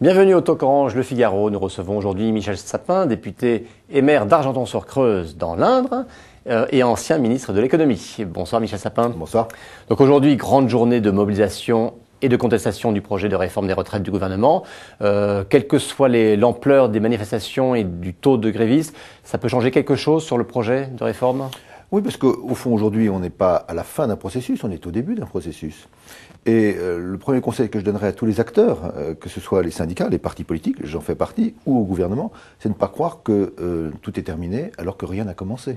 Bienvenue au Talk Orange Le Figaro. Nous recevons aujourd'hui Michel Sapin, député et maire d'Argenton-sur-Creuse dans l'Indre et ancien ministre de l'économie. Bonsoir Michel Sapin. Bonsoir. Donc aujourd'hui, grande journée de mobilisation et de contestation du projet de réforme des retraites du gouvernement. Quelle que soit l'ampleur des manifestations et du taux de grévistes, ça peut changer quelque chose sur le projet de réforme ? Oui, parce qu'au fond, aujourd'hui, on n'est pas à la fin d'un processus, on est au début d'un processus. Et le premier conseil que je donnerais à tous les acteurs, que ce soit les syndicats, les partis politiques, j'en fais partie, ou au gouvernement, c'est de ne pas croire que tout est terminé alors que rien n'a commencé.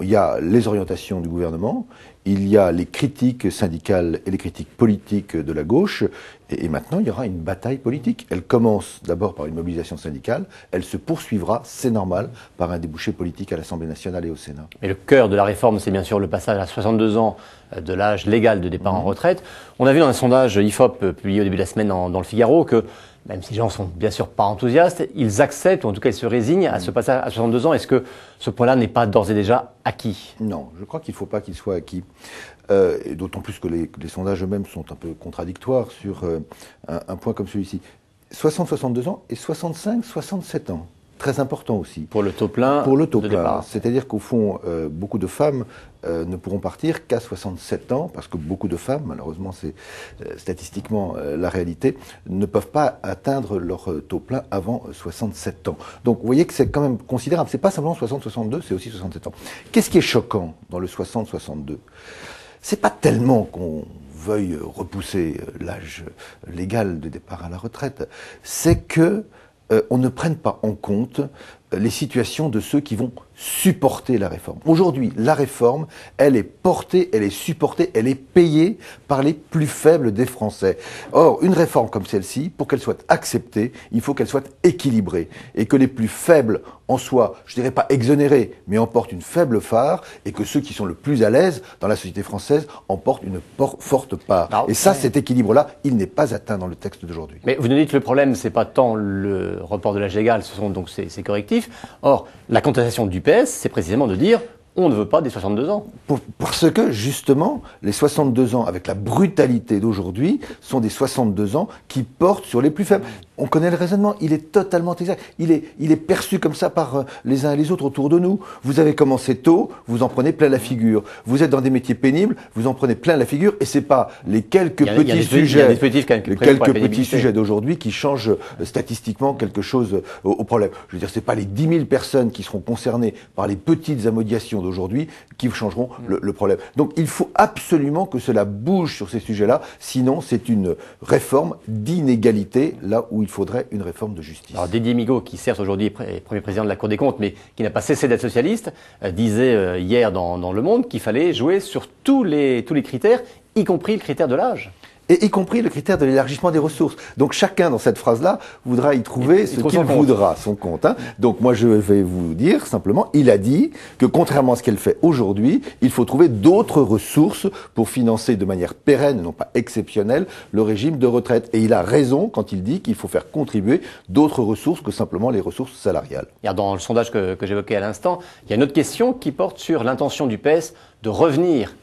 Il y a les orientations du gouvernement, il y a les critiques syndicales et les critiques politiques de la gauche, et maintenant il y aura une bataille politique. Elle commence d'abord par une mobilisation syndicale, elle se poursuivra, c'est normal, par un débouché politique à l'Assemblée nationale et au Sénat. Mais le cœur de la réforme, c'est bien sûr le passage à 62 ans de l'âge légal de départ en retraite. On a vu dans un sondage IFOP publié au début de la semaine dans le Figaro que même si les gens sont bien sûr pas enthousiastes, ils acceptent, ou en tout cas ils se résignent à ce passage à 62 ans. Est-ce que ce point-là n'est pas d'ores et déjà acquis ? Non, je crois qu'il ne faut pas qu'il soit acquis. Et d'autant plus que les sondages eux-mêmes sont un peu contradictoires sur un point comme celui-ci. 60-62 ans et 65-67 ans. Très important aussi. Pour le taux plein. Pour le taux plein. C'est-à-dire qu'au fond, beaucoup de femmes ne pourront partir qu'à 67 ans, parce que beaucoup de femmes, malheureusement c'est statistiquement la réalité, ne peuvent pas atteindre leur taux plein avant 67 ans. Donc vous voyez que c'est quand même considérable. C'est pas simplement 60-62, c'est aussi 67 ans. Qu'est-ce qui est choquant dans le 60-62 ? C'est pas tellement qu'on veuille repousser l'âge légal de départ à la retraite, c'est que on ne prenne pas en compte les situations de ceux qui vont supporter la réforme. Aujourd'hui, la réforme, elle est portée, elle est supportée, elle est payée par les plus faibles des Français. Or, une réforme comme celle-ci, pour qu'elle soit acceptée, il faut qu'elle soit équilibrée et que les plus faibles en soient, je dirais pas exonérés, mais en portent une faible part et que ceux qui sont le plus à l'aise dans la société française en portent une forte part. Alors, et ça, cet équilibre-là, il n'est pas atteint dans le texte d'aujourd'hui. Mais vous nous dites que le problème, c'est pas tant le report de l'âge légal, ce sont donc ces correctifs. Or, la contestation du PS, c'est précisément de dire on ne veut pas des 62 ans. Parce que, justement, les 62 ans, avec la brutalité d'aujourd'hui, sont des 62 ans qui portent sur les plus faibles. On connaît le raisonnement, il est totalement exact. Il est perçu comme ça par les uns et les autres autour de nous. Vous avez commencé tôt, vous en prenez plein la figure. Vous êtes dans des métiers pénibles, vous en prenez plein la figure, et c'est pas les quelques petits sujets d'aujourd'hui qui changent statistiquement quelque chose au problème. Je veux dire, c'est pas les 10 000 personnes qui seront concernées par les petites amodiations d'aujourd'hui qui changeront le problème. Donc il faut absolument que cela bouge sur ces sujets-là, sinon c'est une réforme d'inégalité là où il faudrait une réforme de justice. Alors Didier Migaud, qui certes aujourd'hui est Premier président de la Cour des comptes, mais qui n'a pas cessé d'être socialiste, disait hier dans Le Monde qu'il fallait jouer sur tous les critères, y compris le critère de l'âge. Et y compris le critère de l'élargissement des ressources. Donc chacun dans cette phrase-là voudra y trouver ce qu'il voudra, son compte. Hein. Donc moi je vais vous dire simplement, il a dit que contrairement à ce qu'elle fait aujourd'hui, il faut trouver d'autres ressources pour financer de manière pérenne, non pas exceptionnelle, le régime de retraite. Et il a raison quand il dit qu'il faut faire contribuer d'autres ressources que simplement les ressources salariales. Dans le sondage que j'évoquais à l'instant, il y a une autre question qui porte sur l'intention du PS de revenir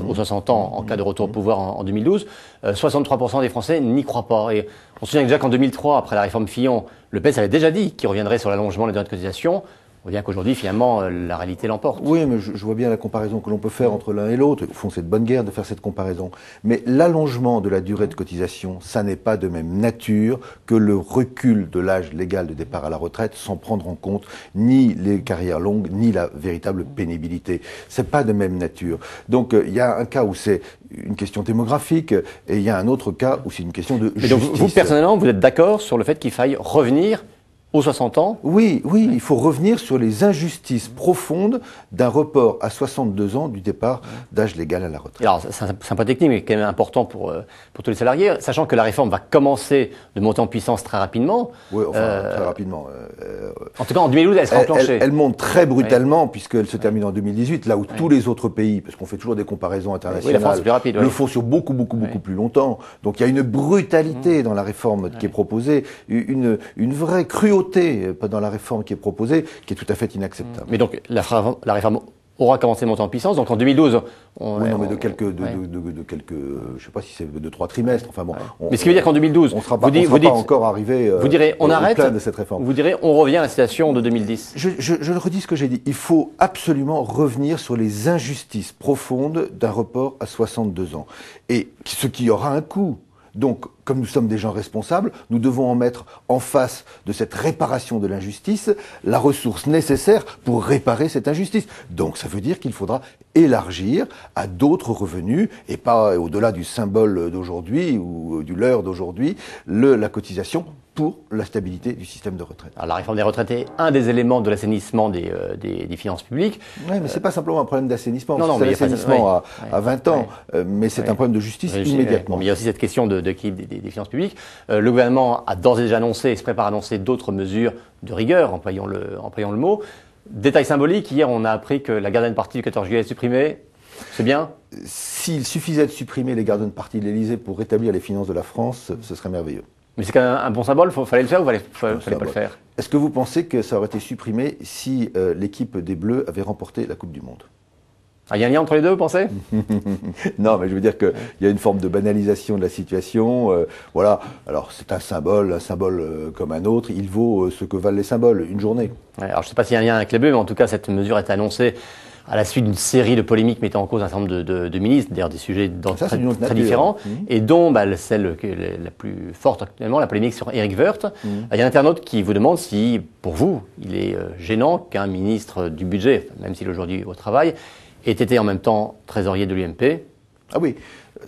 aux 60 ans en cas de retour au pouvoir en 2012, 63% des Français n'y croient pas. Et on se souvient que déjà qu'en 2003, après la réforme Fillon, le PS avait déjà dit qu'il reviendrait sur l'allongement des durées de cotisation. On voit bien qu'aujourd'hui, finalement, la réalité l'emporte. Oui, mais je vois bien la comparaison que l'on peut faire entre l'un et l'autre. Au fond, c'est de bonne guerre de faire cette comparaison. Mais l'allongement de la durée de cotisation, ça n'est pas de même nature que le recul de l'âge légal de départ à la retraite, sans prendre en compte ni les carrières longues, ni la véritable pénibilité. C'est pas de même nature. Donc, il y a un cas où c'est une question démographique, et il y a un autre cas où c'est une question de justice. Mais donc, vous, personnellement, vous êtes d'accord sur le fait qu'il faille revenir aux 60 ans ? Oui, il faut revenir sur les injustices profondes d'un report à 62 ans du départ d'âge légal à la retraite. Alors, c'est un point technique, mais quand même important pour tous les salariés, sachant que la réforme va commencer de monter en puissance très rapidement. Oui, enfin, très rapidement. En tout cas, en 2012, elle sera enclenchée. Elle monte très brutalement, puisqu'elle se termine en 2018, là où tous les autres pays, parce qu'on fait toujours des comparaisons internationales, la France est plus rapide, le font sur beaucoup plus longtemps. Donc il y a une brutalité dans la réforme qui est proposée, une vraie cruauté dans la réforme qui est proposée, qui est tout à fait inacceptable. Mais donc, la réforme aura commencé à monter en puissance. Donc en 2012, oui, non, mais de quelques, je sais pas si c'est de 3 trimestres. Enfin bon. Ouais. Mais ce qui veut dire qu'en 2012, on sera pas encore arrivé. Vous direz, on arrête. Plein de cette réforme. Vous direz, on revient à la situation de 2010. Je redis ce que j'ai dit. Il faut absolument revenir sur les injustices profondes d'un report à 62 ans. Et ce qui aura un coût. Donc, comme nous sommes des gens responsables, nous devons en mettre en face de cette réparation de l'injustice la ressource nécessaire pour réparer cette injustice. Donc, ça veut dire qu'il faudra élargir à d'autres revenus et pas au-delà du symbole d'aujourd'hui ou du leurre d'aujourd'hui, la cotisation pour la stabilité du système de retraite. Alors, la réforme des retraites est un des éléments de l'assainissement des finances publiques. Oui, mais c'est pas simplement un problème d'assainissement. C'est l'assainissement à 20 ans, mais c'est un problème de justice immédiatement. Bon, mais il y a aussi cette question d'équilibre des finances publiques. Le gouvernement a d'ores et déjà annoncé et se prépare à annoncer d'autres mesures de rigueur, employons le mot. Détail symbolique, hier on a appris que la garden party du 14 juillet est supprimée. C'est bien? S'il suffisait de supprimer les garden party de l'Élysée pour rétablir les finances de la France, ce serait merveilleux. Mais c'est quand même un bon symbole, fallait le faire ou fallait pas le faire? Est-ce que vous pensez que ça aurait été supprimé si l'équipe des Bleus avait remporté la Coupe du Monde? Il y a un lien entre les deux, vous pensez? Non, mais je veux dire qu'il y a une forme de banalisation de la situation. Voilà. Alors, c'est un symbole comme un autre. Il vaut ce que valent les symboles, une journée. Ouais, alors, je ne sais pas s'il y a un lien avec les Bleus, mais en tout cas, cette mesure est annoncée à la suite d'une série de polémiques mettant en cause un certain nombre de ministres, d'ailleurs des sujets très différents, et dont celle la plus forte actuellement, la polémique sur Éric Woerth. Il y a un internaute qui vous demande si, pour vous, il est gênant qu'un ministre du budget, même s'il est aujourd'hui au travail, ait été en même temps trésorier de l'UMP. Ah oui,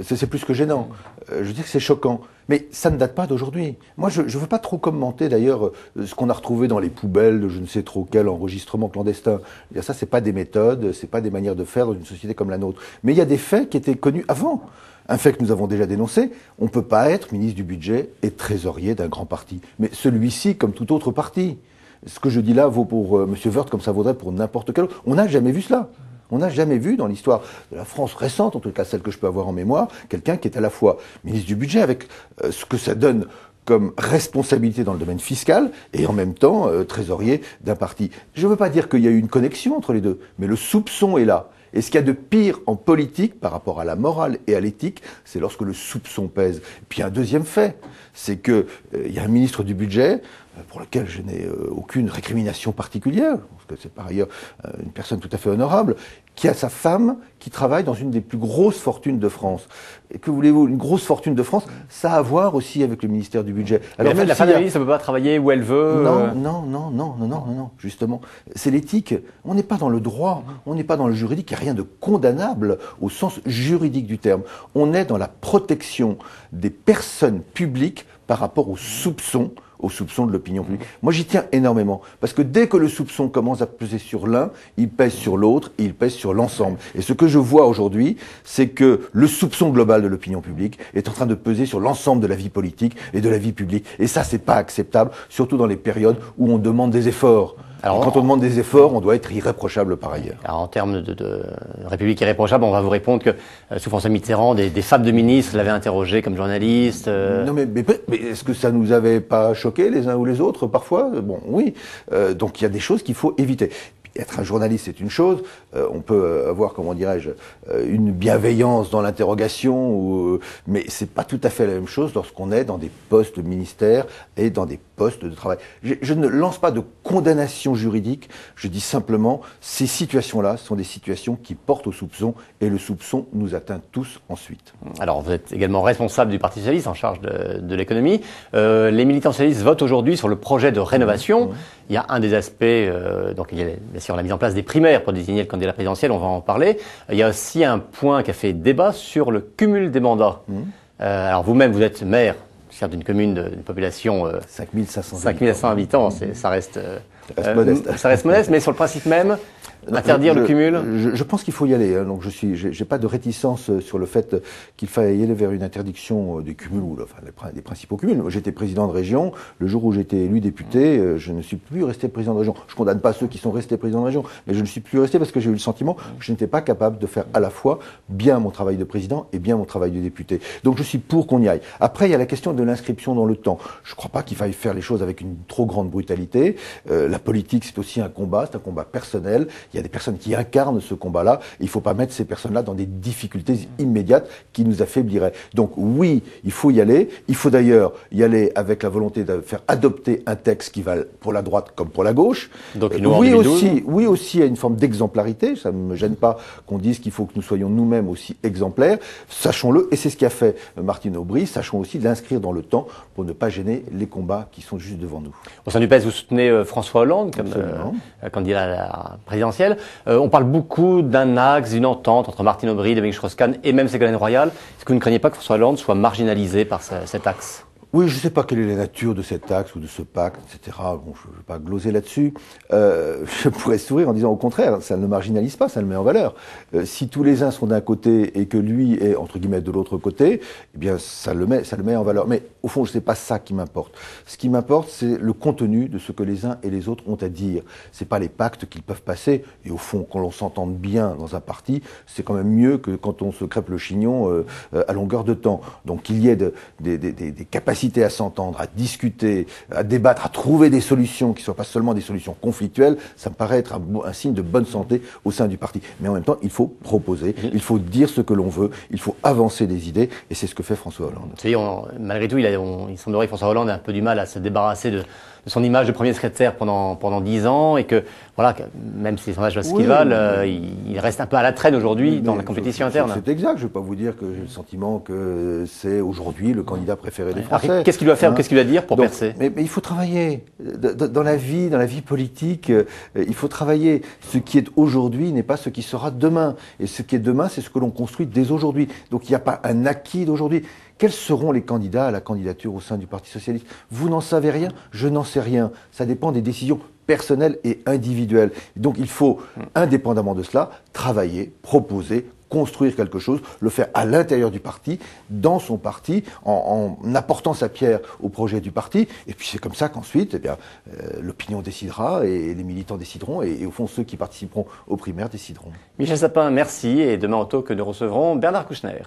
c'est plus que gênant. Je veux dire que c'est choquant. Mais ça ne date pas d'aujourd'hui. Moi, je ne veux pas trop commenter d'ailleurs ce qu'on a retrouvé dans les poubelles de je ne sais trop quel enregistrement clandestin. Ça, c'est pas des méthodes, c'est pas des manières de faire dans une société comme la nôtre. Mais il y a des faits qui étaient connus avant. Un fait que nous avons déjà dénoncé, on ne peut pas être ministre du budget et trésorier d'un grand parti. Mais celui-ci, comme tout autre parti. Ce que je dis là vaut pour M. Woerth comme ça vaudrait pour n'importe quel autre. On n'a jamais vu cela. On n'a jamais vu dans l'histoire de la France récente, en tout cas celle que je peux avoir en mémoire, quelqu'un qui est à la fois ministre du budget avec ce que ça donne comme responsabilité dans le domaine fiscal et en même temps trésorier d'un parti. Je ne veux pas dire qu'il y a eu une connexion entre les deux, mais le soupçon est là. Et ce qu'il y a de pire en politique par rapport à la morale et à l'éthique, c'est lorsque le soupçon pèse. Et puis un deuxième fait, c'est qu'il y a un ministre du budget pour lequel je n'ai aucune récrimination particulière, parce que c'est par ailleurs une personne tout à fait honorable, qui a sa femme qui travaille dans une des plus grosses fortunes de France. Et que voulez-vous, une grosse fortune de France, ça a à voir aussi avec le ministère du budget. Alors la femme de la ministre ne peut pas travailler où elle veut. Non, justement. C'est l'éthique. On n'est pas dans le droit, on n'est pas dans le juridique, il n'y a rien de condamnable au sens juridique du terme. On est dans la protection des personnes publiques par rapport aux soupçons de l'opinion publique. Moi, j'y tiens énormément. Parce que dès que le soupçon commence à peser sur l'un, il pèse sur l'autre et il pèse sur l'ensemble. Et ce que je vois aujourd'hui, c'est que le soupçon global de l'opinion publique est en train de peser sur l'ensemble de la vie politique et de la vie publique. Et ça, c'est pas acceptable, surtout dans les périodes où on demande des efforts. Alors, quand on demande des efforts, on doit être irréprochable par ailleurs. Alors, en termes de République irréprochable, on va vous répondre que sous François Mitterrand, des femmes de ministres l'avaient interrogé comme journaliste. Non, mais est-ce que ça nous avait pas choqué les uns ou les autres parfois? Bon, oui. Donc il y a des choses qu'il faut éviter. Être un journaliste, c'est une chose. On peut avoir, comment dirais-je, une bienveillance dans l'interrogation, mais c'est pas tout à fait la même chose lorsqu'on est dans des postes de ministère et dans des postes de travail. Je ne lance pas de condamnation juridique. Je dis simplement, ces situations-là sont des situations qui portent au soupçon, et le soupçon nous atteint tous ensuite. Alors, vous êtes également responsable du Parti socialiste en charge de l'économie. Les militants socialistes votent aujourd'hui sur le projet de rénovation. Il y a un des aspects, donc il y a bien sûr la mise en place des primaires pour désigner le candidat présidentiel, on va en parler. Il y a aussi un point qui a fait débat sur le cumul des mandats. Alors vous-même, vous êtes maire d'une commune d'une population 5500 habitants, ça reste modeste. Ça reste modeste, mais sur le principe même, interdire le cumul. Je pense qu'il faut y aller. Donc j'ai pas de réticence sur le fait qu'il faille y aller vers une interdiction des cumuls ou des principaux cumuls. J'étais président de région. Le jour où j'ai été élu député, je ne suis plus resté président de région. Je condamne pas ceux qui sont restés présidents de région, mais je ne suis plus resté parce que j'ai eu le sentiment que je n'étais pas capable de faire à la fois bien mon travail de président et bien mon travail de député. Donc je suis pour qu'on y aille. Après, il y a la question de l'inscription dans le temps. Je ne crois pas qu'il faille faire les choses avec une trop grande brutalité. La politique, c'est aussi un combat personnel. Il y a des personnes qui incarnent ce combat-là. Il ne faut pas mettre ces personnes-là dans des difficultés immédiates qui nous affaibliraient. Donc oui, il faut y aller. Il faut d'ailleurs y aller avec la volonté de faire adopter un texte qui va pour la droite comme pour la gauche. Donc une loi en 2012. Oui aussi à une forme d'exemplarité. Ça ne me gêne pas qu'on dise qu'il faut que nous soyons nous-mêmes aussi exemplaires. Sachons-le, et c'est ce qu'a fait Martine Aubry. Sachons aussi l'inscrire dans le temps pour ne pas gêner les combats qui sont juste devant nous. Au sein du PS, vous soutenez François Hollande comme candidat à la présidentielle. On parle beaucoup d'un axe, d'une entente entre Martine Aubry, Dominique Strauss-Kahn et même Ségolène Royal. Est-ce que vous ne craignez pas que François Hollande soit marginalisé par cet axe ? Oui, je ne sais pas quelle est la nature de cet axe ou de ce pacte, etc. Bon, je ne vais pas gloser là-dessus. Je pourrais sourire en disant au contraire, ça ne le marginalise pas, ça le met en valeur. Si tous les uns sont d'un côté et que lui est, entre guillemets, de l'autre côté, eh bien, ça le met en valeur. Mais au fond, ce n'est pas ça qui m'importe. Ce qui m'importe, c'est le contenu de ce que les uns et les autres ont à dire. Ce n'est pas les pactes qu'ils peuvent passer. Et au fond, quand l'on s'entende bien dans un parti, c'est quand même mieux que quand on se crêpe le chignon à longueur de temps. Donc qu'il y ait des capacités à s'entendre, à discuter, à débattre, à trouver des solutions qui ne soient pas seulement des solutions conflictuelles, ça me paraît être un signe de bonne santé au sein du parti. Mais en même temps, il faut proposer, il faut dire ce que l'on veut, il faut avancer des idées, et c'est ce que fait François Hollande. Vous savez, malgré tout, il semblerait que François Hollande ait un peu du mal à se débarrasser de son image de premier secrétaire pendant 10 ans, et que, voilà, même si les sondages valent ce qu'ils valent, il reste un peu à la traîne aujourd'hui dans la compétition interne. C'est exact, je ne vais pas vous dire que j'ai le sentiment que c'est aujourd'hui le candidat préféré des Français. Alors, qu'est-ce qu'il doit faire, qu'est-ce qu'il doit dire pour percer ? Mais il faut travailler. Dans la vie politique, il faut travailler. Ce qui est aujourd'hui n'est pas ce qui sera demain. Et ce qui est demain, c'est ce que l'on construit dès aujourd'hui. Donc il n'y a pas un acquis d'aujourd'hui. Quels seront les candidats à la candidature au sein du Parti socialiste ? Vous n'en savez rien, je n'en sais rien. Ça dépend des décisions personnelles et individuelles. Donc il faut, indépendamment de cela, travailler, proposer, construire quelque chose, le faire à l'intérieur du parti, dans son parti, en apportant sa pierre au projet du parti. Et puis c'est comme ça qu'ensuite, eh bien, l'opinion décidera et les militants décideront et au fond ceux qui participeront aux primaires décideront. Michel Sapin, merci. Et demain au talk, nous recevrons Bernard Kouchner.